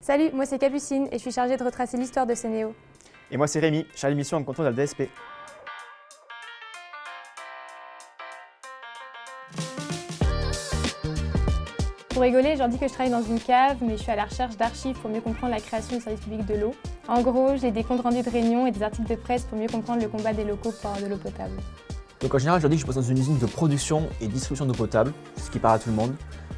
Salut, moi c'est Capucine et je suis chargée de retracer l'histoire de Sénéo. Et moi c'est Rémi, chargé de mission en contrôle de la DSP. Pour rigoler, je leur dis que je travaille dans une cave, mais je suis à la recherche d'archives pour mieux comprendre la création du service public de l'eau. En gros, j'ai des comptes rendus de réunions et des articles de presse pour mieux comprendre le combat des locaux pour avoir de l'eau potable. Donc en général, je leur dis que je bosse dans une usine de production et distribution d'eau potable, ce qui parle à tout le monde.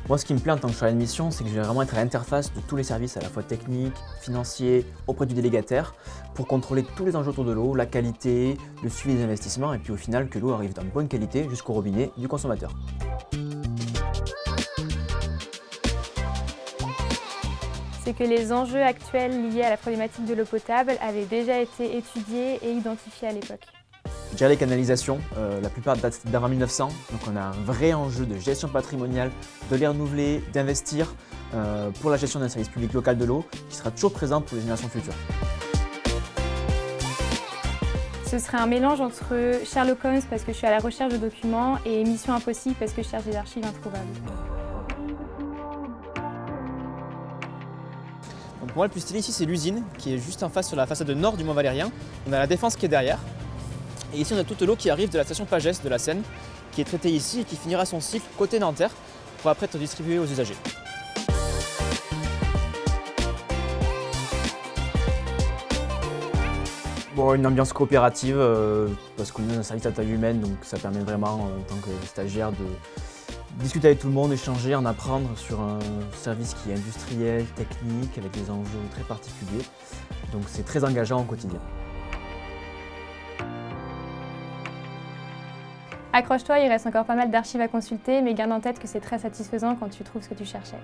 Moi, ce qui me plaît en tant que chargé de mission, c'est que je vais vraiment être à l'interface de tous les services, à la fois techniques, financiers, auprès du délégataire, pour contrôler tous les enjeux autour de l'eau, la qualité, le suivi des investissements, et puis au final que l'eau arrive en bonne qualité jusqu'au robinet du consommateur. C'est que les enjeux actuels liés à la problématique de l'eau potable avaient déjà été étudiés et identifiés à l'époque. Je dirais les canalisations, la plupart datent d'avant 1900, donc on a un vrai enjeu de gestion patrimoniale, de les renouveler, d'investir pour la gestion d'un service public local de l'eau qui sera toujours présent pour les générations futures. Ce serait un mélange entre Sherlock Holmes parce que je suis à la recherche de documents et Mission Impossible parce que je cherche des archives introuvables. Donc pour moi, le plus stylé ici, c'est l'usine qui est juste en face sur la façade nord du Mont Valérien. On a la Défense qui est derrière. Et ici, on a toute l'eau qui arrive de la station Pagès de la Seine, qui est traitée ici et qui finira son cycle côté Nanterre pour après être distribuée aux usagers. Bon, une ambiance coopérative, parce qu'on est un service à taille humaine, donc ça permet vraiment, en tant que stagiaire, de discuter avec tout le monde, échanger, en apprendre sur un service qui est industriel, technique, avec des enjeux très particuliers. Donc c'est très engageant au quotidien. Accroche-toi, il reste encore pas mal d'archives à consulter, mais garde en tête que c'est très satisfaisant quand tu trouves ce que tu cherchais.